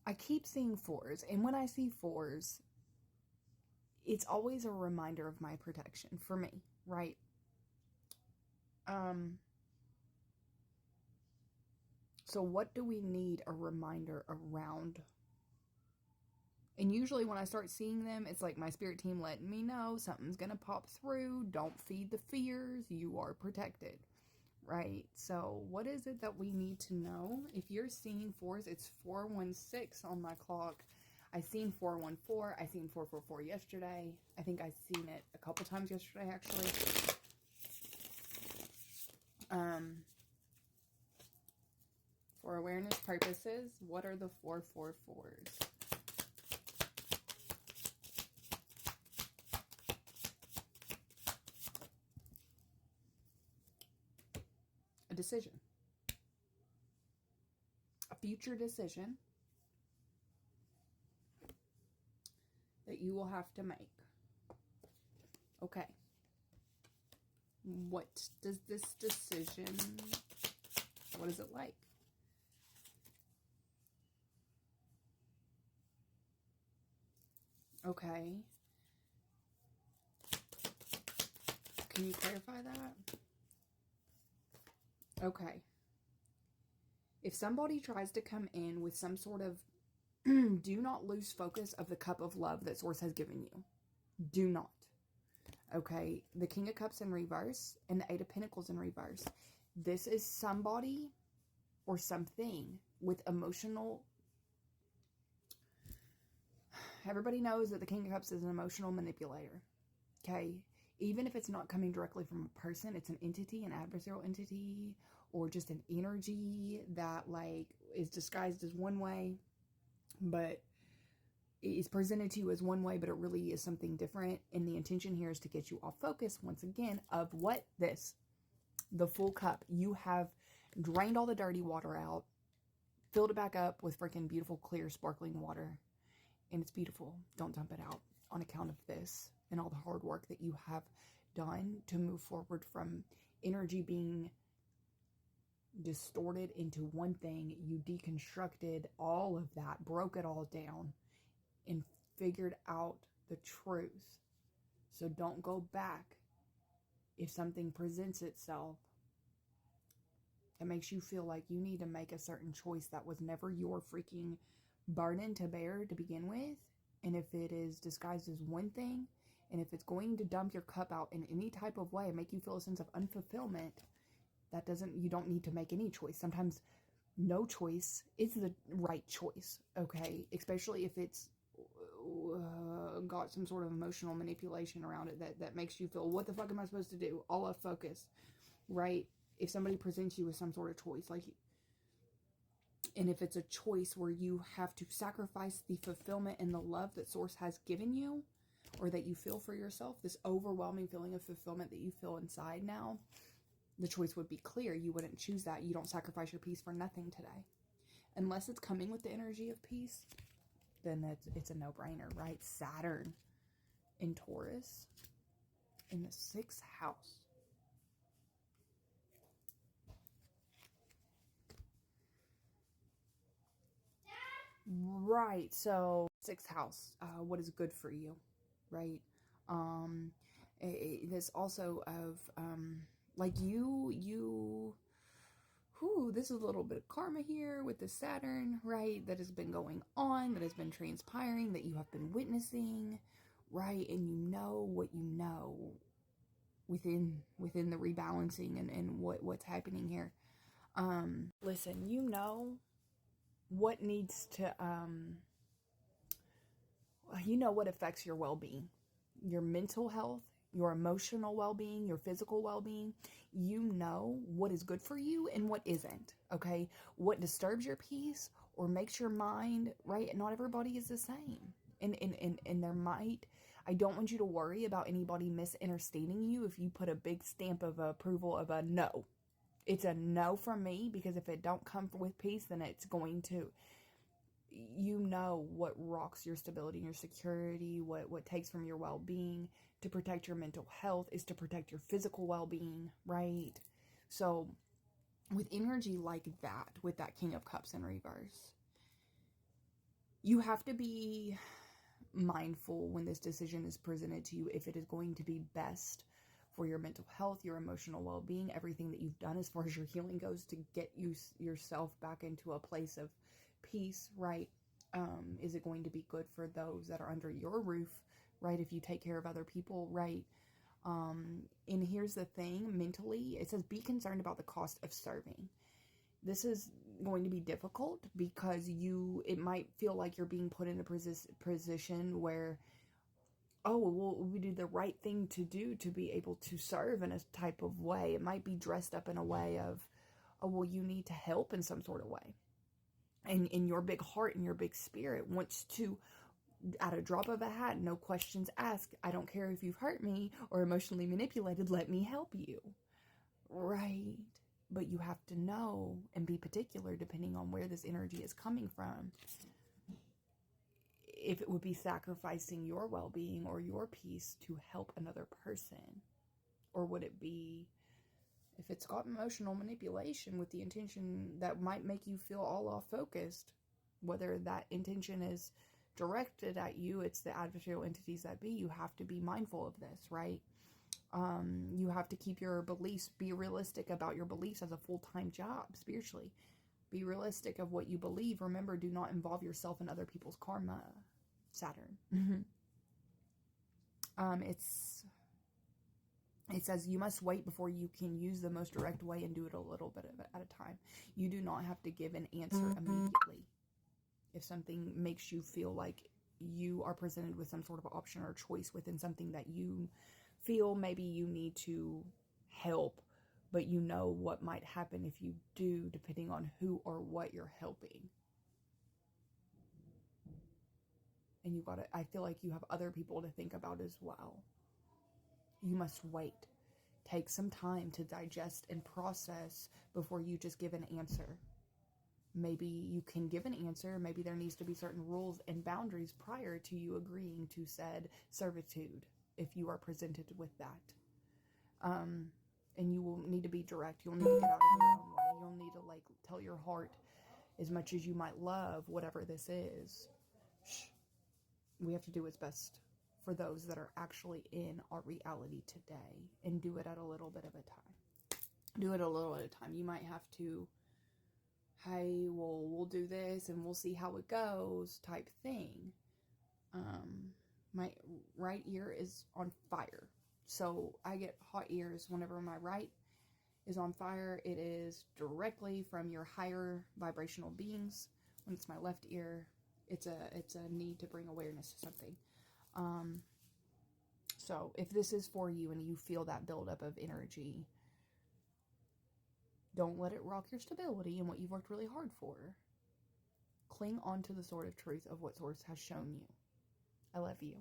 I keep seeing fours, and when I see fours, it's always a reminder of my protection for me, right? Um, so what do we need a reminder around? And usually when I start seeing them, it's like my spirit team letting me know something's going to pop through. Don't feed the fears. You are protected, right? So what is it that we need to know? If you're seeing fours, it's 416 on my clock. I seen 414. I seen 444 yesterday. I think I seen it a couple times yesterday, actually. For awareness purposes, what are the 444s? A decision. A future decision that you will have to make. Okay. What does this decision, what is it like? Okay. Can you clarify that? Okay. If somebody tries to come in with some sort of do not lose focus of the cup of love that Source has given you. Do not. Okay. The King of Cups in reverse and the Eight of Pentacles in reverse. This is somebody or something with emotional. Everybody knows that the King of Cups is an emotional manipulator. Okay. Even if it's not coming directly from a person, it's an entity, an adversarial entity, or just an energy that like is disguised as one way, but is presented to you as one way, but it really is something different. And the intention here is to get you off focus once again of what this, the full cup. You have drained all the dirty water out, filled it back up with freaking beautiful, clear, sparkling water. And it's beautiful. Don't dump it out on account of this and all the hard work that you have done to move forward from energy being distorted into one thing. You deconstructed all of that, broke it all down, and figured out the truth. So don't go back if something presents itself that makes you feel like you need to make a certain choice that was never your freaking burden to bear to begin with. And if it is disguised as one thing, and if it's going to dump your cup out in any type of way and make you feel a sense of unfulfillment, you don't need to make any choice. Sometimes no choice is the right choice, okay? Especially if it's got some sort of emotional manipulation around it that makes you feel, what the fuck am I supposed to do? All off focus, right? If somebody presents you with some sort of choice, and if it's a choice where you have to sacrifice the fulfillment and the love that Source has given you, or that you feel for yourself, this overwhelming feeling of fulfillment that you feel inside now, the choice would be clear. You wouldn't choose that. You don't sacrifice your peace for nothing today. Unless it's coming with the energy of peace, then it's a no-brainer, right? Saturn in Taurus in the 6th house. Right, so 6th house, what is good for you, right? This also of, like this is a little bit of karma here with the Saturn, right? That has been going on, that has been transpiring, that you have been witnessing, right? And you know what you know within the rebalancing and what's happening here. Listen, you know what needs to, you know what affects your well-being, your mental health, your emotional well-being, your physical well-being. You know what is good for you and what isn't, okay? What disturbs your peace or makes your mind, right? Not everybody is the same. And there might, I don't want you to worry about anybody misunderstanding you if you put a big stamp of approval of a no. It's a no from me, because if it don't come with peace, then it's going to, you know what rocks your stability and your security, what takes from your well-being. To protect your mental health is to protect your physical well-being, right? So with energy like that, with that King of Cups in reverse, You have to be mindful when this decision is presented to you if it is going to be best for your mental health, your emotional well-being, everything that you've done as far as your healing goes to get yourself back into a place of peace, right? Is it going to be good for those that are under your roof, right? If you take care of other people, right? And here's the thing, mentally, it says be concerned about the cost of serving. This is going to be difficult because it might feel like you're being put in a position where, oh, well, we do the right thing to do to be able to serve in a type of way. It might be dressed up in a way of, oh, well, you need to help in some sort of way. And in your big heart and your big spirit wants to, at a drop of a hat, no questions asked, I don't care if you've hurt me or emotionally manipulated, let me help you. Right. But you have to know and be particular depending on where this energy is coming from. If it would be sacrificing your well-being or your peace to help another person, or would it be, if it's got emotional manipulation with the intention that might make you feel all off focused, whether that intention is directed at you, it's the adversarial entities that be, you have to be mindful of this, right? You have to keep your beliefs, be realistic about your beliefs as a full-time job spiritually. Be realistic of what you believe. Remember, do not involve yourself in other people's karma. Saturn. It says you must wait before you can use the most direct way and do it a little bit at a time. You do not have to give an answer immediately. If something makes you feel like you are presented with some sort of option or choice within something that you feel maybe you need to help, but you know what might happen if you do, depending on who or what you're helping. And I feel like you have other people to think about as well. You must wait. Take some time to digest and process before you just give an answer. Maybe you can give an answer. Maybe there needs to be certain rules and boundaries prior to you agreeing to said servitude if you are presented with that. And you will need to be direct. You'll need to get out of your own way. You'll need to tell your heart, as much as you might love whatever this is. We have to do what's best for those that are actually in our reality today, and do it at a little bit of a time. Do it a little at a time. You might have to, hey, well, we'll do this and we'll see how it goes type thing. My right ear is on fire. So I get hot ears whenever my right is on fire. It is directly from your higher vibrational beings. When it's my left ear, it's a need to bring awareness to something. So if this is for you and you feel that buildup of energy, don't let it rock your stability and what you've worked really hard for. Cling on to the sword of truth of what Source has shown you. I love you.